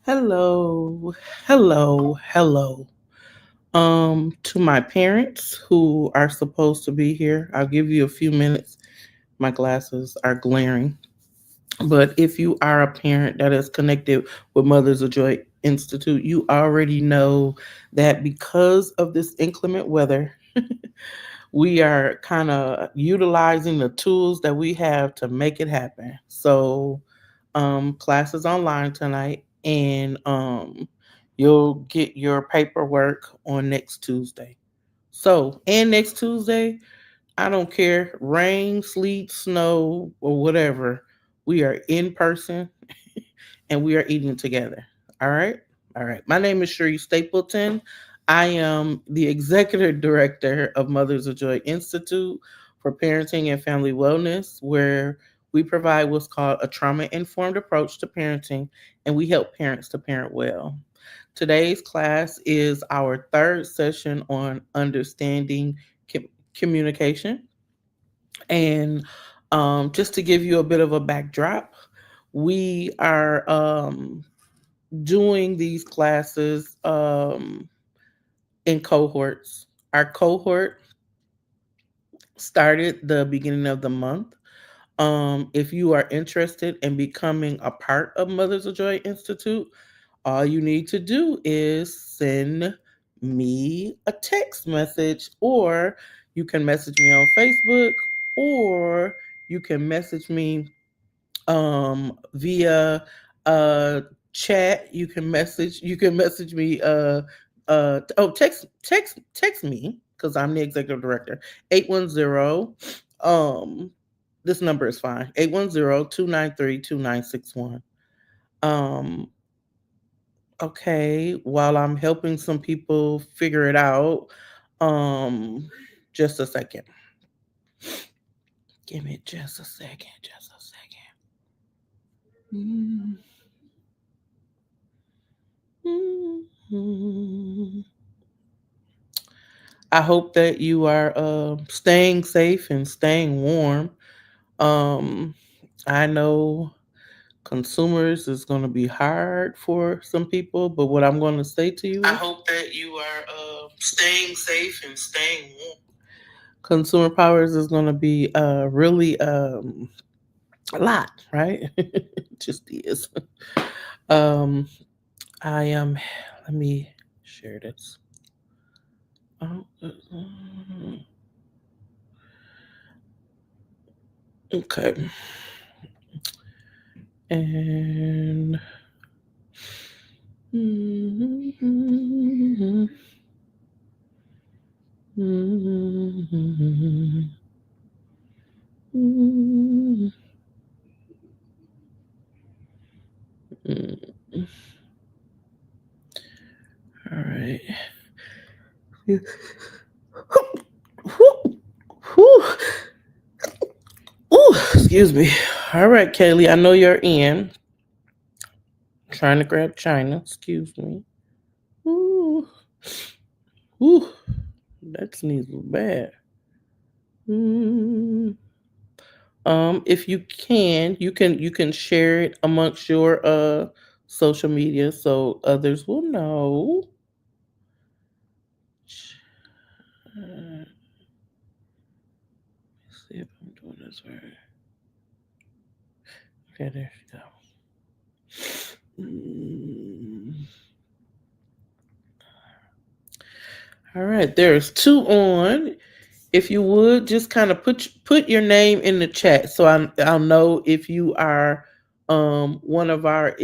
Hello, hello. To my parents who are supposed to be here, I'll give you a few minutes. My glasses are glaring. But if you are a parent that is connected with Mothers of Joy Institute, you already know that because of this inclement weather, we are kind of utilizing the tools that we have to make it happen. So, classes online tonight, and you'll get your paperwork on next Tuesday. So, and next Tuesday, I don't care, rain, sleet, snow, or whatever, we are in person and we are eating together. All right. All right. My name is Sheree Stapleton. I am the executive director of Mothers of Joy Institute for Parenting and Family Wellness, where we provide what's called a trauma informed approach to parenting, and we help parents to parent well. Today's class is our third session on understanding communication. And just to give you a bit of a backdrop, we are doing these classes in cohorts. Our cohort started the beginning of the month. If you are interested in becoming a part of Mothers of Joy Institute, all you need to do is send me a text message, or you can message me on Facebook, or you can message me via chat. You can message me text me because I'm the executive director. 810 um this number is fine. 810-293-2961. um okay, while I'm helping some people figure it out, um just a second. Give me just a second, just a second. Mm. Mhm. I hope that you are staying safe and staying warm. Um, I know consumers is going to be hard for some people, but what I'm going to say to you I is hope that you are staying safe and staying warm. consumer powers is going to be really a lot, right? It just is. Um, I am. Let me share this. Oh, okay. And all right. Ooh, excuse me. All right, Kaylee, I know you're in. Trying to grab China. Excuse me. Ooh, ooh, that sneeze was bad. Mm. If you can share it amongst your social media so others will know. Let's see if I'm doing this right. Okay, there you go. All right, there's two on. If you would just kind of put your name in the chat so I'll know if you are one of our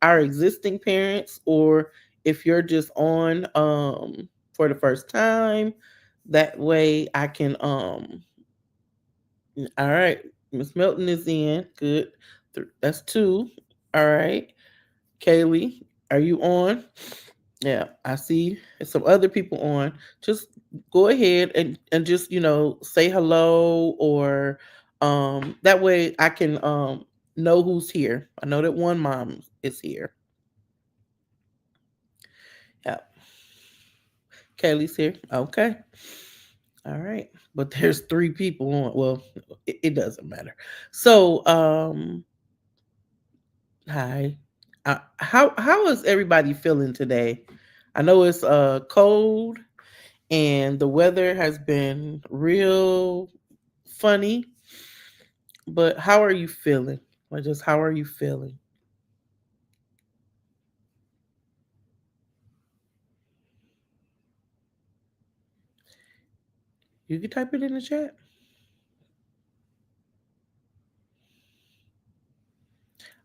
existing parents, or if you're just on for the first time. That way I can all right, Miss Melton is in. Good. That's two. All right. Kaylee, are you on? Yeah, I see some other people on. Just go ahead and just say hello, or that way I can know who's here. I know that one mom is here. Yeah, Kaylee's here. Okay. All right. But there's three people on. Well, it doesn't matter. So, hi. How is everybody feeling today? I know it's cold and the weather has been real funny, but how are you feeling? Like, just how are you feeling? You can type it in the chat.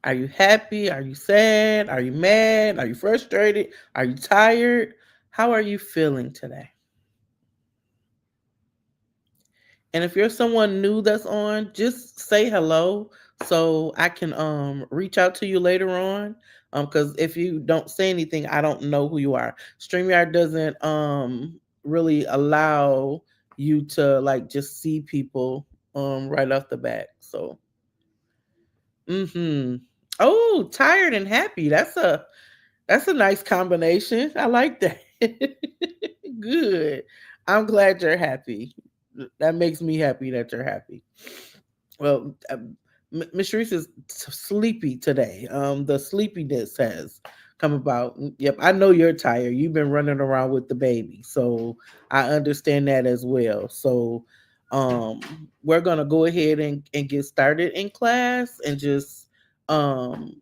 Are you happy? Are you sad? Are you mad? Are you frustrated? Are you tired? How are you feeling today? And if you're someone new that's on, just say hello so I can reach out to you later on. Because if you don't say anything, I don't know who you are. StreamYard doesn't really allow you to like just see people right off the bat. So oh, tired and happy. That's a nice combination. I like that. Good. I'm glad you're happy. That makes me happy that you're happy. Well, Miss Sharice is sleepy today. The sleepiness has come about. Yep, I know you're tired. You've been running around with the baby, so I understand that as well. So, we're gonna go ahead and get started in class and just um,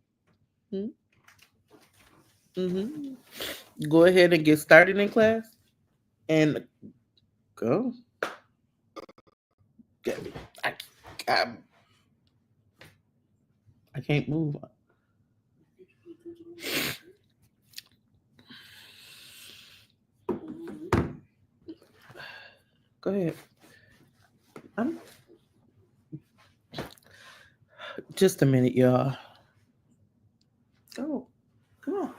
mm-hmm, go ahead and get started in class and go. I, I, I can't move. Go ahead. I'm just a minute, y'all. Oh, come on,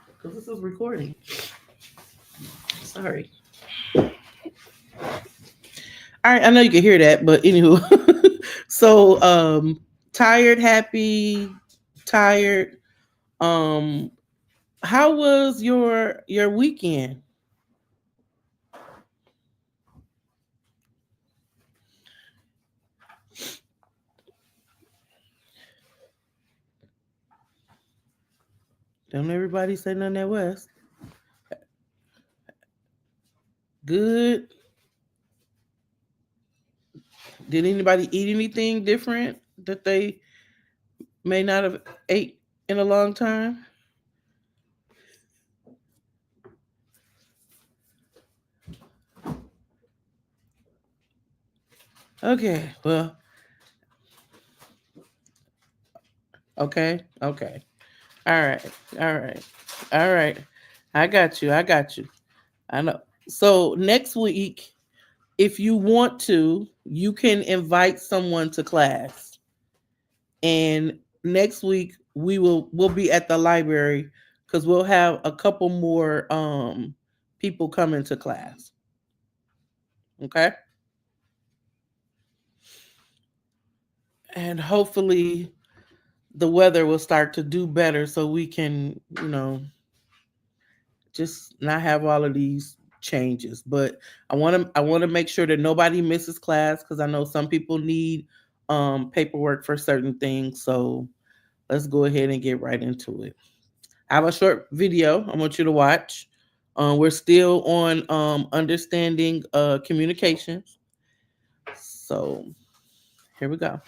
because this is recording. Sorry. All right, I know you can hear that, but anywho, so tired, happy, tired. Um, how was your weekend? Don't everybody say nothing at West. Good. Did anybody eat anything different that they may not have ate in a long time? Okay, well, okay, okay. All right, all right, all right. I got you. I got you. I know. So next week, if you want to, you can invite someone to class. And next week we'll be at the library because we'll have a couple more people coming to class. Okay. And hopefully the weather will start to do better so we can, just not have all of these changes. But I want to make sure that nobody misses class because I know some people need paperwork for certain things. So let's go ahead and get right into it. I have a short video I want you to watch. We're still on understanding communications. So here we go.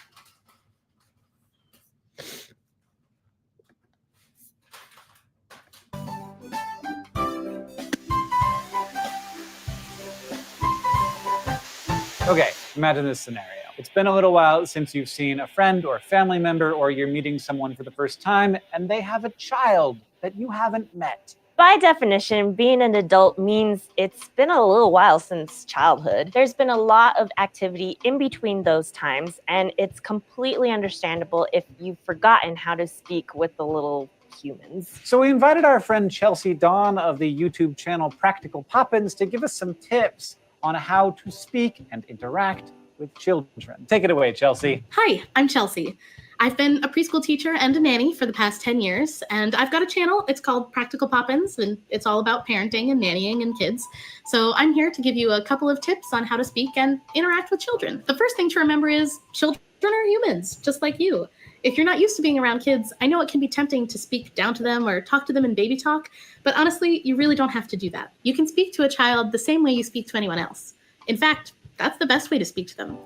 Okay, imagine this scenario. It's been a little while since you've seen a friend or a family member, or you're meeting someone for the first time, and they have a child that you haven't met. By definition, being an adult means it's been a little while since childhood. There's been a lot of activity in between those times, and it's completely understandable if you've forgotten how to speak with the little humans. So we invited our friend Chelsea Dawn of the YouTube channel Practical Poppins to give us some tips on how to speak and interact with children. Take it away, Chelsea. Hi, I'm Chelsea. I've been a preschool teacher and a nanny for the past 10 years, and I've got a channel. It's called Practical Poppins, and it's all about parenting and nannying and kids. So I'm here to give you a couple of tips on how to speak and interact with children. The first thing to remember is children Children are humans, just like you. If you're not used to being around kids, I know it can be tempting to speak down to them or talk to them in baby talk, but honestly, you really don't have to do that. You can speak to a child the same way you speak to anyone else. In fact, that's the best way to speak to them.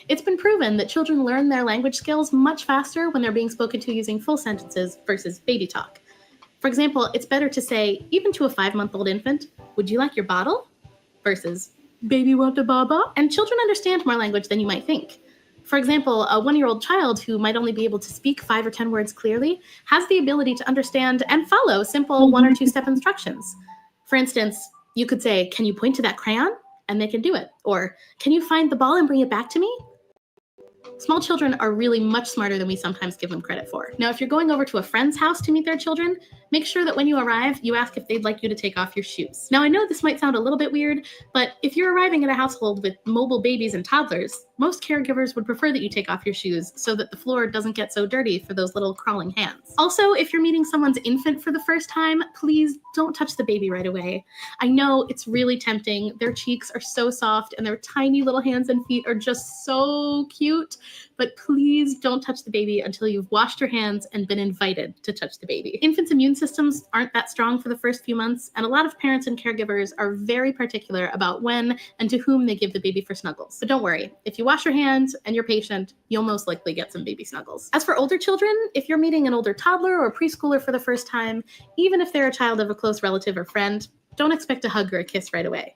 It's been proven that children learn their language skills much faster when they're being spoken to using full sentences versus baby talk. For example, it's better to say, even to a 5-month-old infant, "Would you like your bottle?" versus "Baby want a baba?" And children understand more language than you might think. For example, a 1-year-old child who might only be able to speak 5 or 10 words clearly has the ability to understand and follow simple 1 or 2-step instructions. For instance, you could say, "Can you point to that crayon?" And they can do it. Or, "Can you find the ball and bring it back to me?" Small children are really much smarter than we sometimes give them credit for. Now, if you're going over to a friend's house to meet their children, make sure that when you arrive, you ask if they'd like you to take off your shoes. Now, I know this might sound a little bit weird, but if you're arriving at a household with mobile babies and toddlers, most caregivers would prefer that you take off your shoes so that the floor doesn't get so dirty for those little crawling hands. Also, if you're meeting someone's infant for the first time, please don't touch the baby right away. I know it's really tempting. Their cheeks are so soft and their tiny little hands and feet are just so cute, but please don't touch the baby until you've washed your hands and been invited to touch the baby. Infants' immune systems aren't that strong for the first few months, and a lot of parents and caregivers are very particular about when and to whom they give the baby for snuggles. But don't worry, if you wash your hands and you're patient, you'll most likely get some baby snuggles. As for older children, if you're meeting an older toddler or preschooler for the first time, even if they're a child of a close relative or friend, don't expect a hug or a kiss right away.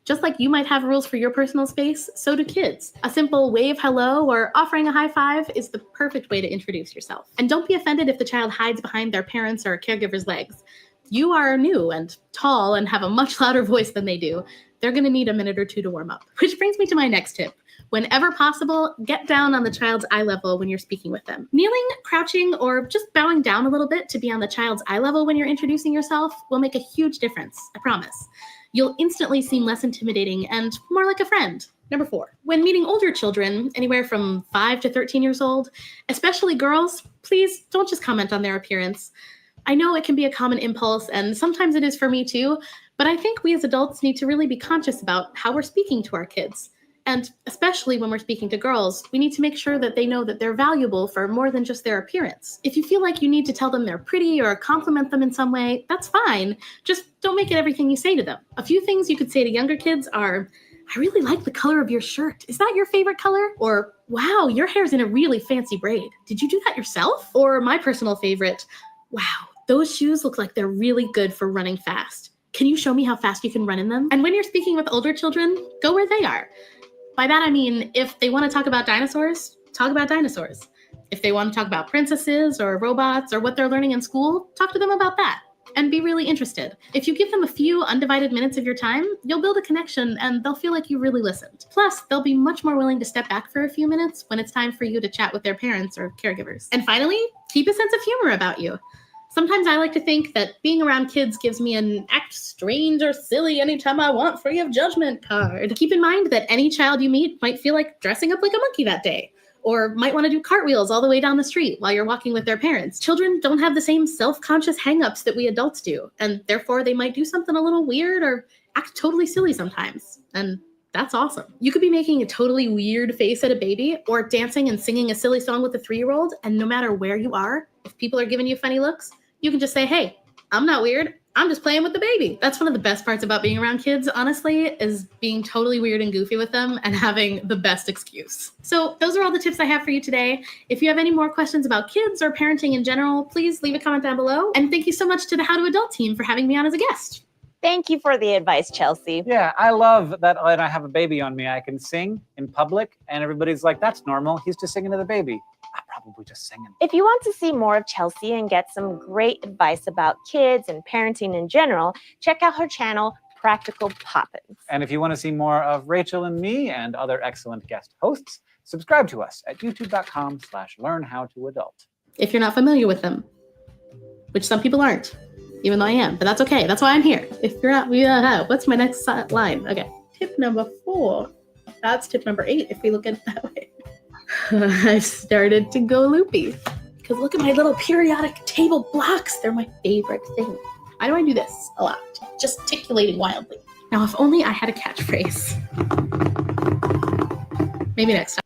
Just like you might have rules for your personal space, so do kids. A simple wave hello or offering a high five is the perfect way to introduce yourself. And don't be offended if the child hides behind their parents' or caregiver's legs. You are new and tall and have a much louder voice than they do. They're going to need a minute or two to warm up. Which brings me to my next tip. Whenever possible, get down on the child's eye level when you're speaking with them. Kneeling, crouching, or just bowing down a little bit to be on the child's eye level when you're introducing yourself will make a huge difference, I promise. You'll instantly seem less intimidating and more like a friend. Number 4, when meeting older children, anywhere from 5 to 13 years old, especially girls, please don't just comment on their appearance. I know it can be a common impulse, and sometimes it is for me too, but I think we as adults need to really be conscious about how we're speaking to our kids. And especially when we're speaking to girls, we need to make sure that they know that they're valuable for more than just their appearance. If you feel like you need to tell them they're pretty or compliment them in some way, that's fine. Just don't make it everything you say to them. A few things you could say to younger kids are, "I really like the color of your shirt. Is that your favorite color?" Or, "Wow, your hair's in a really fancy braid. Did you do that yourself?" Or my personal favorite, "Wow, those shoes look like they're really good for running fast. Can you show me how fast you can run in them?" And when you're speaking with older children, go where they are. By that, I mean, if they want to talk about dinosaurs, talk about dinosaurs. If they want to talk about princesses or robots or what they're learning in school, talk to them about that and be really interested. If you give them a few undivided minutes of your time, you'll build a connection and they'll feel like you really listened. Plus, they'll be much more willing to step back for a few minutes when it's time for you to chat with their parents or caregivers. And finally, keep a sense of humor about you. Sometimes I like to think that being around kids gives me an act strange or silly anytime I want free of judgment card. Keep in mind that any child you meet might feel like dressing up like a monkey that day, or might want to do cartwheels all the way down the street while you're walking with their parents. Children don't have the same self-conscious hang-ups that we adults do, and therefore they might do something a little weird or act totally silly sometimes. And that's awesome. You could be making a totally weird face at a baby or dancing and singing a silly song with a 3-year-old, and no matter where you are, if people are giving you funny looks, you can just say, "Hey, I'm not weird. I'm just playing with the baby." That's one of the best parts about being around kids, honestly, is being totally weird and goofy with them and having the best excuse. So those are all the tips I have for you today. If you have any more questions about kids or parenting in general, please leave a comment down below. And thank you so much to the How to Adult team for having me on as a guest. Thank you for the advice, Chelsea. Yeah, I love that when I have a baby on me, I can sing in public and everybody's like, "That's normal. He's just singing to the baby." I'm probably just singing. If you want to see more of Chelsea and get some great advice about kids and parenting in general, check out her channel, Practical Poppins. And if you want to see more of Rachel and me and other excellent guest hosts, subscribe to us at youtube.com/learnhowtoadult. If you're not familiar with them, which some people aren't, even though I am, but that's okay. That's why I'm here. If you're not, what's my next line? Okay. Tip number 4. That's tip number 8 if we look at it that way. I've started to go loopy because look at my little periodic table blocks. They're my favorite thing. Why do I do this a lot? Gesticulating wildly. Now, if only I had a catchphrase. Maybe next time.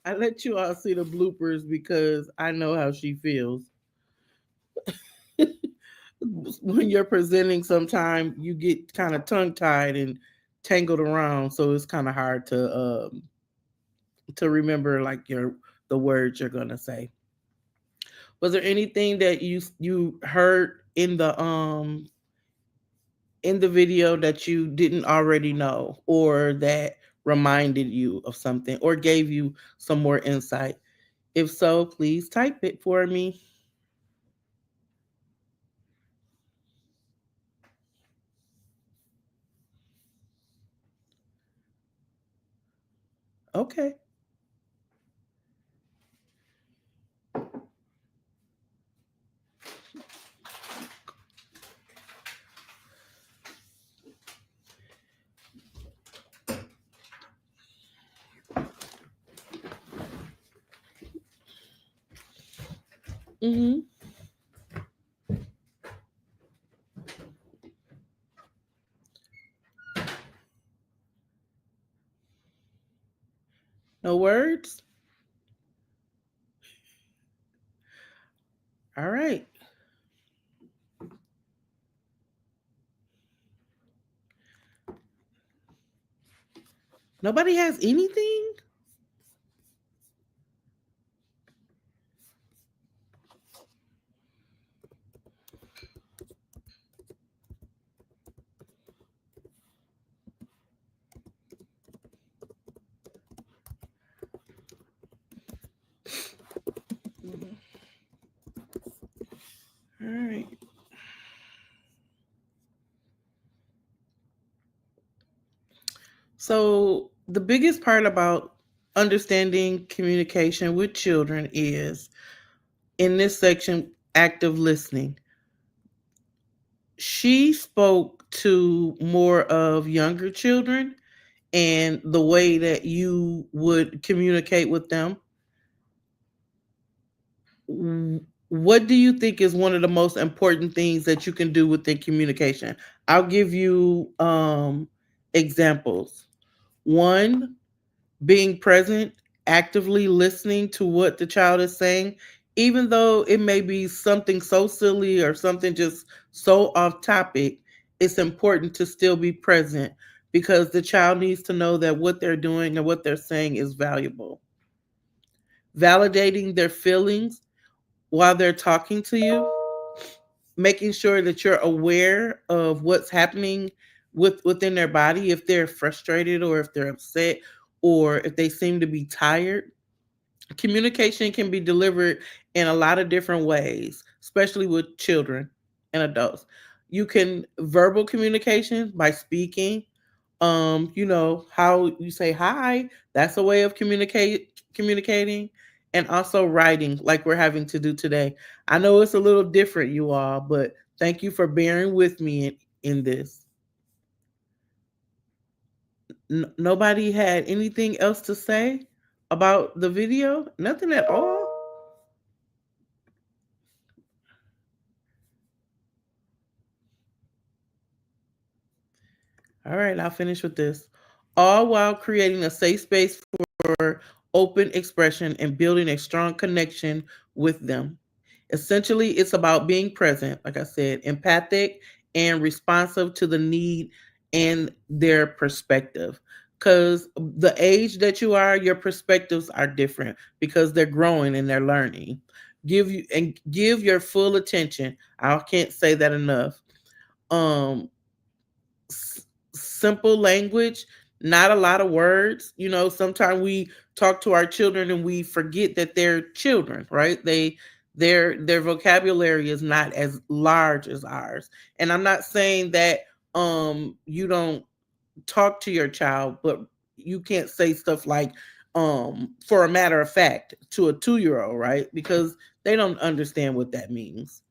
I let you all see the bloopers because I know how she feels. When you're presenting, sometimes you get kind of tongue tied and tangled around, so it's kind of hard to remember like the words you're gonna say. Was there anything that you heard in the video that you didn't already know, or that reminded you of something or gave you some more insight? If so, please type it for me. Okay. Mm-hmm. No words? All right. Nobody has anything? All right. So, the biggest part about understanding communication with children is in this section, active listening. She spoke to more of younger children and the way that you would communicate with them. What do you think is one of the most important things that you can do within communication? I'll give you examples. One, being present, actively listening to what the child is saying, even though it may be something so silly or something just so off topic. It's important to still be present because the child needs to know that what they're doing and what they're saying is valuable. Validating their feelings while they're talking to you, making sure that you're aware of what's happening within their body, if they're frustrated or if they're upset or if they seem to be tired. Communication can be delivered in a lot of different ways, especially with children and adults. You can verbal communication by speaking. How you say hi, that's a way of communicating, and also writing like we're having to do today. I know it's a little different, you all, but thank you for bearing with me in this. Nobody had anything else to say about the video? Nothing at all? All right, I'll finish with this. All while creating a safe space for open expression and building a strong connection with them. Essentially, it's about being present, like I said, empathic and responsive to the need and their perspective. Because the age that you are, your perspectives are different because they're growing and they're learning. Give your full attention. I can't say that enough. Um, Simple language, not a lot of words. Sometimes we talk to our children and we forget that they're children, right? Their vocabulary is not as large as ours. And I'm not saying that you don't talk to your child, but you can't say stuff like for a matter of fact to a 2-year-old, right? Because they don't understand what that means.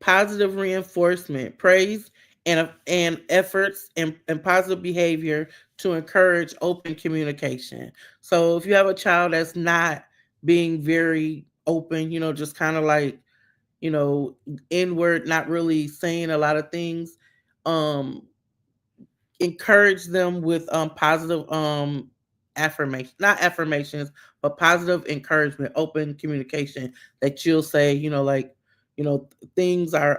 Positive reinforcement, praise and efforts and positive behavior to encourage open communication. So if you have a child that's not being very open, just kind of like, inward, not really saying a lot of things, um, encourage them with positive affirmation, not affirmations, but positive encouragement, open communication, that you'll say, like, things are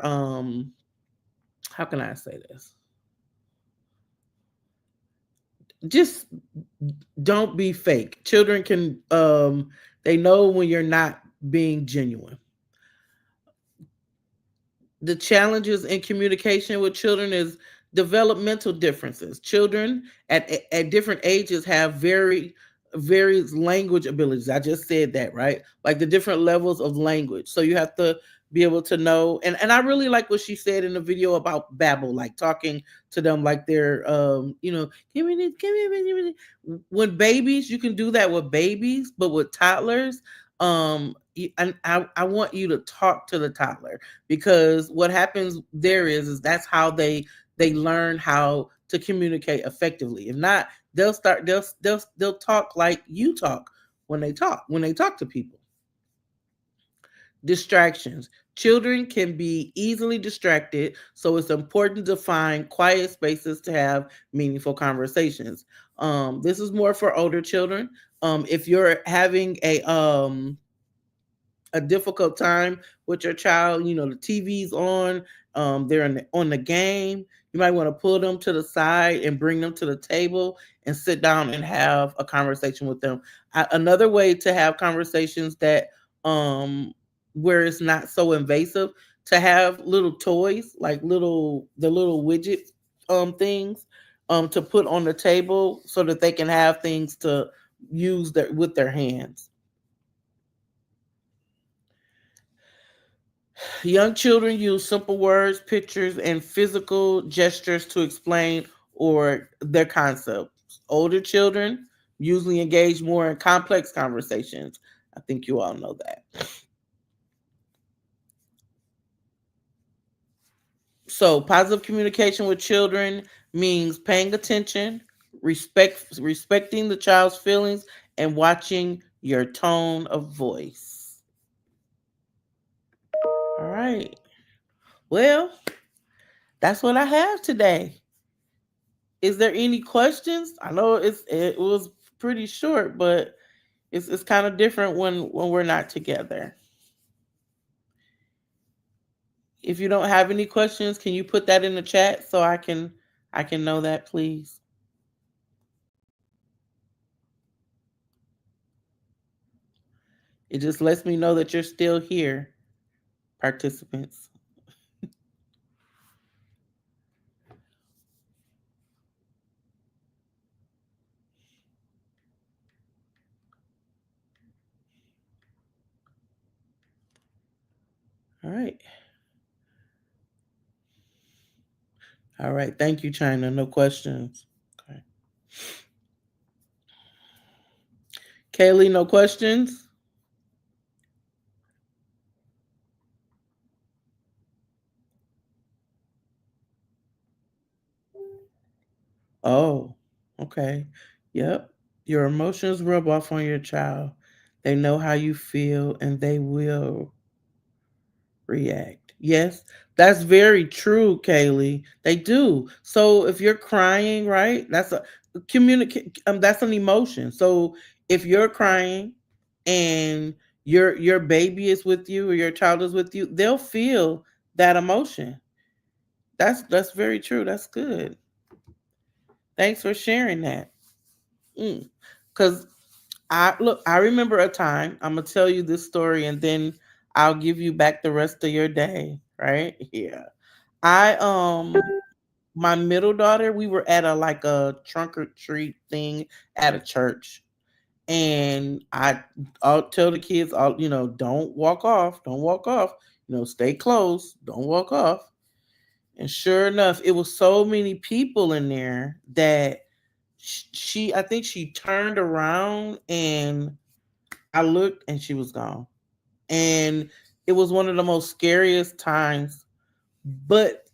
how can I say this? Just don't be fake. Children can they know when you're not being genuine. The challenges in communication with children is developmental differences. Children at different ages have various language abilities. I just said that, right? Like the different levels of language. So you have to be able to know. And I really like what she said in the video about babble, like talking to them like they're give me this, give me this. When babies, you can do that with babies, but with toddlers, and I want you to talk to the toddler, because what happens there is that's how they learn how to communicate effectively. If not, they'll talk like you talk when they talk to people. Distractions. Children can be easily distracted, so it's important to find quiet spaces to have meaningful conversations. This is more for older children. If you're having a difficult time with your child, the TV's on, they're on the game, you might want to pull them to the side and bring them to the table and sit down and have a conversation with them. Another way to have conversations that where it's not so invasive, to have little toys, like the little widget things to put on the table so that they can have things to use with their hands. Young children use simple words, pictures, and physical gestures to explain or their concepts. Older children usually engage more in complex conversations. I think you all know that. So, positive communication with children means paying attention, respecting the child's feelings, and watching your tone of voice. All right. Well, that's what I have today. Is there any questions? I know it was pretty short, but it's kind of different when we're not together. If you don't have any questions, can you put that in the chat so I can know that, please? It just lets me know that you're still here, participants. All right. All right. Thank you, China. No questions. Okay. Kaylee, no questions? Oh, okay. Yep. Your emotions rub off on your child. They know how you feel and they will react. Yes, that's very true, Kaylee. They do. So if you're crying, right? That's a communicate. That's an emotion. So if you're crying and your baby is with you or your child is with you, they'll feel that emotion. That's very true. That's good. Thanks for sharing that. Because I remember a time. I'm gonna tell you this story, and then I'll give you back the rest of your day. Right? Yeah. My middle daughter, we were at a trunk or treat thing at a church, and I'll tell the kids, don't walk off, stay close, don't walk off. And sure enough, it was so many people in there that I think she turned around and I looked and she was gone. And it was one of the most scariest times. But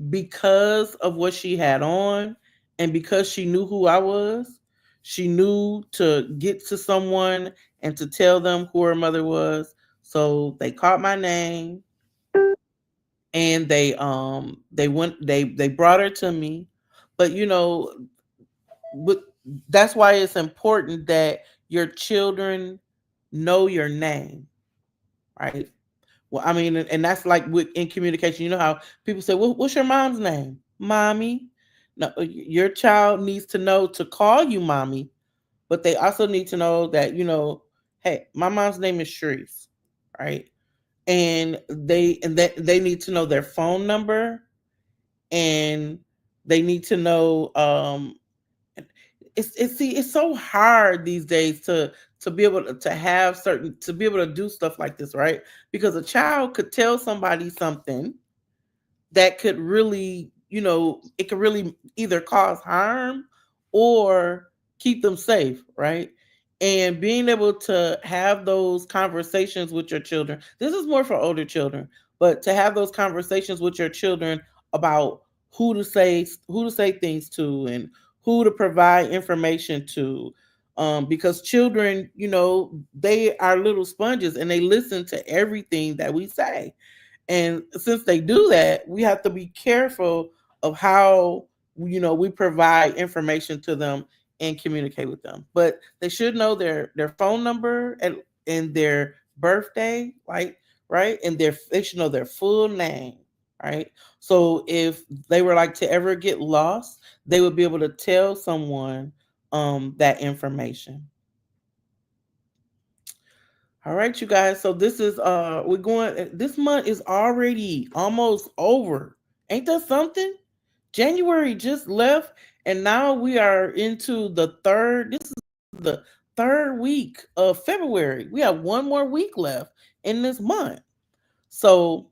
because of what she had on and because she knew who I was, she knew to get to someone and to tell them who her mother was. So they caught my name and they brought her to me. But but that's why it's important that your children know your name, right? Well, I mean, and that's like in communication. You know how people say, "What's your mom's name?" Mommy. No, your child needs to know to call you mommy, but they also need to know that hey, my mom's name is Sharice, right? And they need to know their phone number, and they need to know. It's so hard these days to be able to have certain to be able to do stuff like this, right? Because a child could tell somebody something that could really, it could really either cause harm or keep them safe, right? And being able to have those conversations with your children, this is more for older children, but to have those conversations with your children about who to say things to and who to provide information to. Because children, they are little sponges and they listen to everything that we say. And since they do that, we have to be careful of how we provide information to them and communicate with them. But they should know their phone number and their birthday, right? And they should know their full name, right? So if they were like to ever get lost, they would be able to tell someone that information. All right, you guys. So this is we're going this month is already almost over. Ain't that something? January just left and now we are into this is the third week of February. We have one more week left in this month. So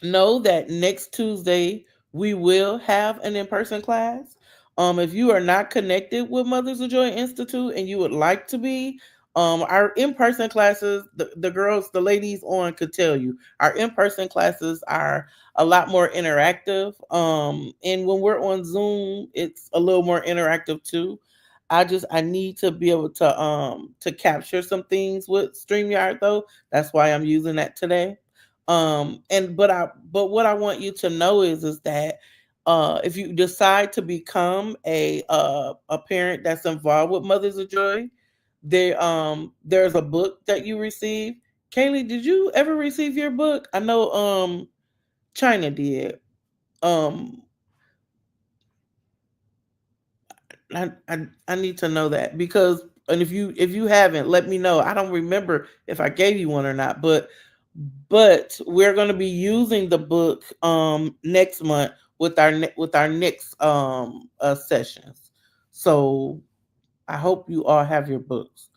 know that next Tuesday we will have an in-person class. If you are not connected with Mothers of Joy Institute and you would like to be, our in-person classes, the girls, the ladies on could tell you, our in-person classes are a lot more interactive. And when we're on Zoom, it's a little more interactive too. I need to be able to capture some things with StreamYard though. That's why I'm using that today. But what I want you to know is that if you decide to become a parent that's involved with Mothers of Joy, there's a book that you receive. Kaylee, did you ever receive your book? I know China did. Um I need to know that because and if you haven't, let me know. I don't remember if I gave you one or not, but we're going to be using the book next month with our next sessions. So I hope you all have your books.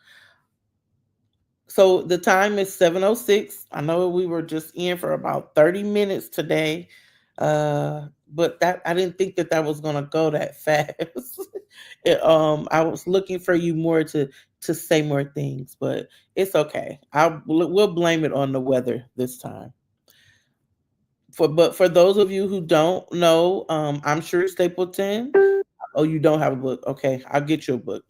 So the time is 7:06. I know we were just in for about 30 minutes today. But that I didn't think that was gonna go that fast. I was looking for you more to say more things, but it's okay. We'll blame it on the weather this time. But for those of you who don't know, I'm Sharice Stapleton. Oh, you don't have a book? Okay, I'll get you a book.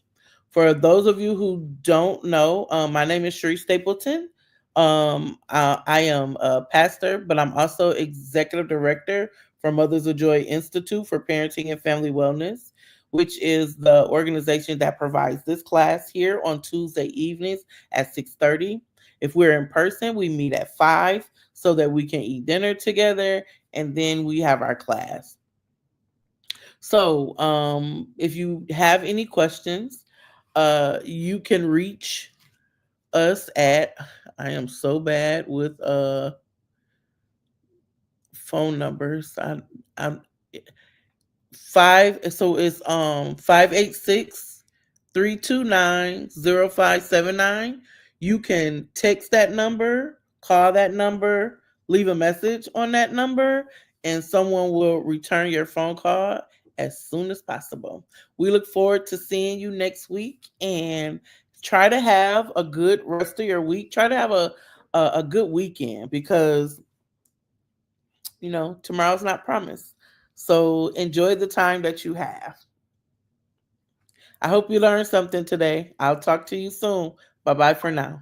For those of you who don't know, my name is Sharice Stapleton. I am a pastor, but I'm also executive director for Mothers of Joy Institute for Parenting and Family Wellness, which is the organization that provides this class here on Tuesday evenings at 6:30. If we're in person, we meet at 5 so that we can eat dinner together, and then we have our class. So if you have any questions, you can reach us at, I am so bad with phone numbers. I'm 5 so it's 586-329-0579. You can text that number, call that number, leave a message on that number, and someone will return your phone call as soon as possible. We look forward to seeing you next week, and try to have a good rest of your week. Try to have a good weekend because tomorrow's not promised. So enjoy the time that you have. I hope you learned something today. I'll talk to you soon. Bye-bye for now.